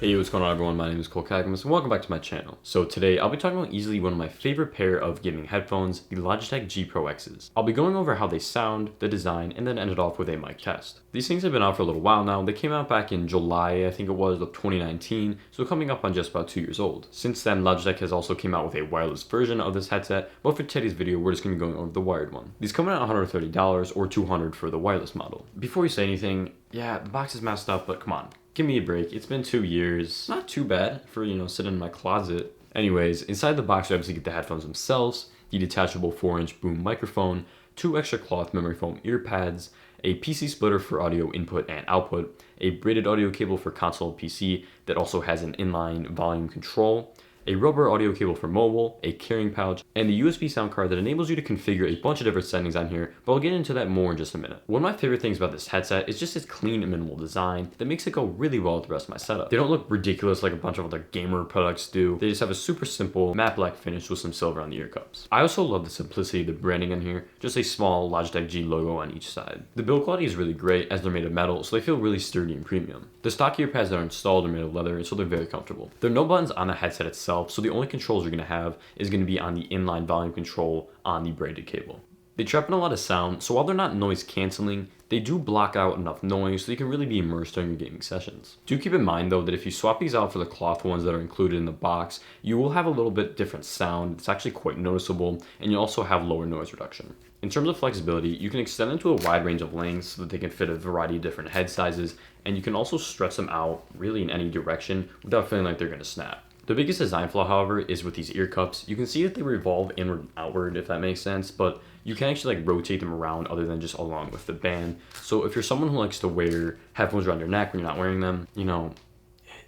Hey, what's going on everyone? My name is Cole Kagmus and welcome back to my channel. So today I'll be talking about easily one of my favorite pair of gaming headphones, the Logitech G Pro X's. I'll be going over how they sound, the design, and then end it off with a mic test. These things have been out for a little while now. They came out back in July, I think it was, of 2019, so coming up on just about 2 years old. Since then, Logitech has also came out with a wireless version of this headset, but for today's video, we're just going to be going over the wired one. These come in at $130 or $200 for the wireless model. Before you say anything, yeah, the box is messed up, but come on. Give me a break. It's been 2 years. Not too bad for, sitting in my closet. Anyways, inside the box, you obviously get the headphones themselves, the detachable 4-inch boom microphone, 2 extra cloth memory foam ear pads, a PC splitter for audio input and output, a braided audio cable for console PC that also has an inline volume control, a rubber audio cable for mobile, a carrying pouch, and the USB sound card that enables you to configure a bunch of different settings on here, but I'll get into that more in just a minute. One of my favorite things about this headset is just its clean and minimal design that makes it go really well with the rest of my setup. They don't look ridiculous like a bunch of other gamer products do. They just have a super simple matte black finish with some silver on the ear cups. I also love the simplicity of the branding on here, just a small Logitech G logo on each side. The build quality is really great as they're made of metal, so they feel really sturdy and premium. The stock ear pads that are installed are made of leather, so they're very comfortable. There are no buttons on the headset itself, so the only controls you're going to have is going to be on the inline volume control on the braided cable. They trap in a lot of sound, so while they're not noise canceling, they do block out enough noise so you can really be immersed during your gaming sessions. Do keep in mind though that if you swap these out for the cloth ones that are included in the box, you will have a little bit different sound. It's actually quite noticeable, and you also have lower noise reduction. In terms of flexibility, you can extend them to a wide range of lengths so that they can fit a variety of different head sizes, and you can also stretch them out really in any direction without feeling like they're going to snap. The biggest design flaw, however, is with these ear cups. You can see that they revolve inward and outward, if that makes sense, but you can actually rotate them around other than just along with the band. So if you're someone who likes to wear headphones around your neck when you're not wearing them,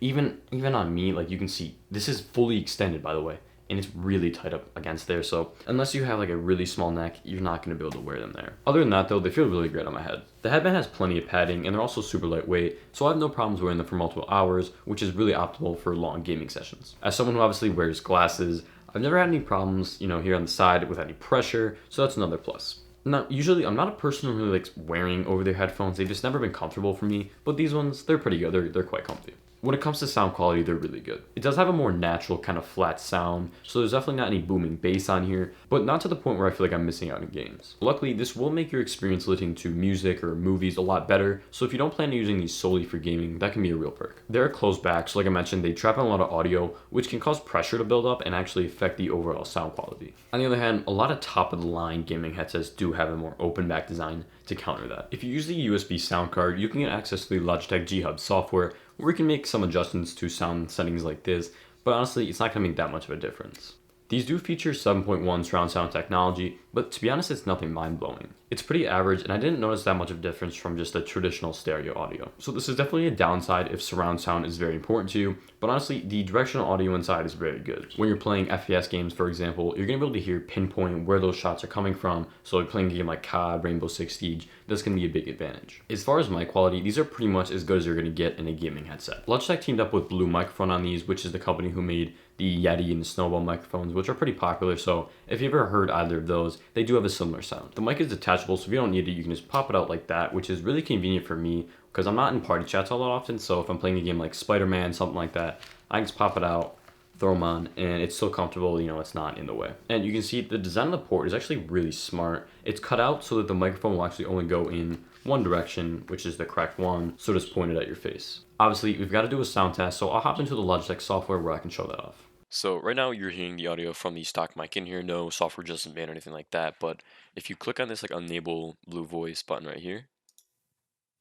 even on me, you can see this is fully extended, by the way, and it's really tight up against there. So unless you have a really small neck, you're not going to be able to wear them there. Other than that though, they feel really great on my head. The headband has plenty of padding and they're also super lightweight, so I have no problems wearing them for multiple hours, which is really optimal for long gaming sessions. As someone who obviously wears glasses, I've never had any problems, here on the side with any pressure, so that's another plus. Now, usually I'm not a person who really likes wearing over-the-ear headphones. They've just never been comfortable for me, but these ones, they're pretty good. They're quite comfy. When it comes to sound quality, they're really good. It does have a more natural kind of flat sound, so there's definitely not any booming bass on here, but not to the point where I feel like I'm missing out in games. Luckily, this will make your experience listening to music or movies a lot better, so if you don't plan on using these solely for gaming, that can be a real perk. They're closed back, so like I mentioned, they trap in a lot of audio, which can cause pressure to build up and actually affect the overall sound quality. On the other hand, a lot of top-of-the-line gaming headsets do have a more open back design to counter that. If you use the USB sound card, you can get access to the Logitech G Hub software, where you can make some adjustments to sound settings like this, but honestly, it's not going to make that much of a difference. These do feature 7.1 surround sound technology, but to be honest, it's nothing mind-blowing. It's pretty average, and I didn't notice that much of a difference from just the traditional stereo audio. So this is definitely a downside if surround sound is very important to you, but honestly, the directional audio inside is very good. When you're playing FPS games, for example, you're going to be able to hear pinpoint where those shots are coming from, so like playing a game like COD, Rainbow Six Siege, that's going to be a big advantage. As far as mic quality, these are pretty much as good as you're going to get in a gaming headset. Logitech teamed up with Blue Microphone on these, which is the company who made the Yeti and the Snowball microphones, which are pretty popular, so if you've ever heard either of those, they do have a similar sound. The mic is detachable, so if you don't need it, you can just pop it out like that, which is really convenient for me because I'm not in party chats all that often, so if I'm playing a game like Spider-Man, something like that, I can just pop it out, throw them on, and it's still comfortable, it's not in the way. And you can see the design of the port is actually really smart. It's cut out so that the microphone will actually only go in one direction, which is the correct one, so just point it at your face. Obviously, we've got to do a sound test, so I'll hop into the Logitech software where I can show that off. So right now you're hearing the audio from the stock mic in here. No software adjustment band or anything like that, but if you click on this enable blue voice button right here,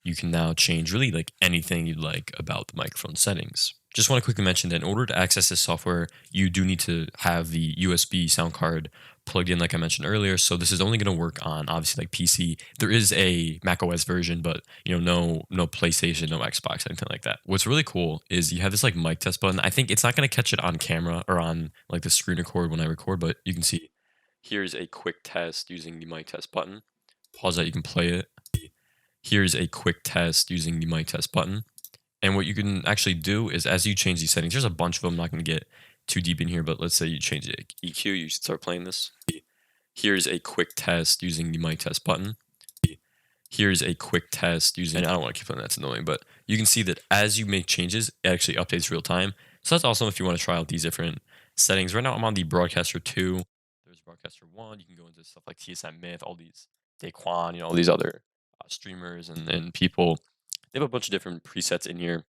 you can now change really anything you'd like about the microphone settings. Just want to quickly mention that in order to access this software, you do need to have the USB sound card plugged in like I mentioned earlier. So this is only going to work on obviously PC. There is a macOS version, but no PlayStation, no Xbox, anything like that. What's really cool is you have this mic test button. I think it's not going to catch it on camera or on the screen record when I record, but you can see here's a quick test using the mic test button. Pause that, you can play it. Here's a quick test using the mic test button. And what you can actually do is as you change these settings, there's a bunch of them, I'm not going to get too deep in here, but let's say you change the EQ, you start playing this. Here's a quick test using the mic test button. Here's a quick test using, and I don't want to keep playing, that's annoying, but you can see that as you make changes, it actually updates real time. So that's awesome if you want to try out these different settings. Right now I'm on the Broadcaster 2. There's Broadcaster 1. You can go into stuff like TSM Myth, all these Daquan, all these other streamers and people. They have a bunch of different presets in here.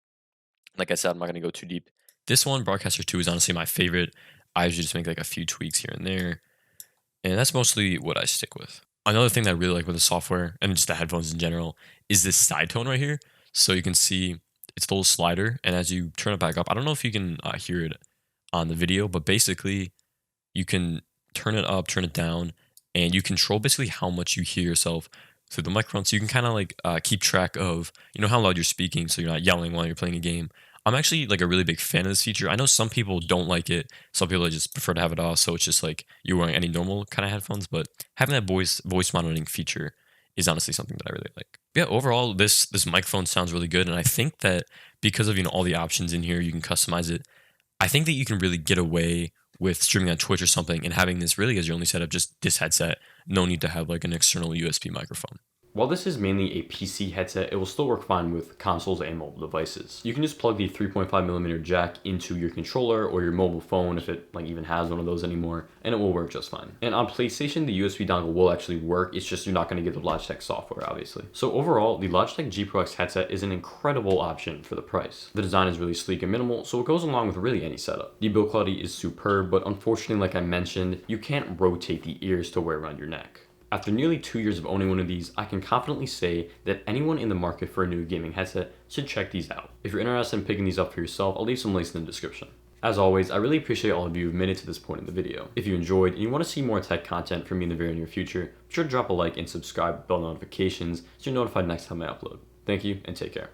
Like I said, I'm not going to go too deep. This one, Broadcaster 2, is honestly my favorite. I usually just make like a few tweaks here and there. And that's mostly what I stick with. Another thing that I really like with the software and just the headphones in general is this side tone right here. So you can see it's the little slider, and as you turn it back up, I don't know if you can hear it on the video, but basically you can turn it up, turn it down, and you control basically how much you hear yourself through the microphone. So you can kind of like keep track of how loud you're speaking, so you're not yelling while you're playing a game. I'm actually like a really big fan of this feature. I know some people don't like it. Some people just prefer to have it off, so it's just like you're wearing any normal kind of headphones. But having that voice monitoring feature is honestly something that I really like. Yeah, overall, this microphone sounds really good, and I think that because of all the options in here, you can customize it. I think that you can really get away with streaming on Twitch or something and having this really as your only setup, just this headset. No need to have like an external USB microphone. While this is mainly a PC headset, it will still work fine with consoles and mobile devices. You can just plug the 3.5mm jack into your controller or your mobile phone if it even has one of those anymore, and it will work just fine. And on PlayStation, the USB dongle will actually work, it's just you're not going to get the Logitech software, obviously. So overall, the Logitech G Pro X headset is an incredible option for the price. The design is really sleek and minimal, so it goes along with really any setup. The build quality is superb, but unfortunately, like I mentioned, you can't rotate the ears to wear around your neck. After nearly 2 years of owning one of these, I can confidently say that anyone in the market for a new gaming headset should check these out. If you're interested in picking these up for yourself, I'll leave some links in the description. As always, I really appreciate all of you who've made it to this point in the video. If you enjoyed and you want to see more tech content from me in the very near future, be sure to drop a like and subscribe with bell notifications so you're notified next time I upload. Thank you and take care.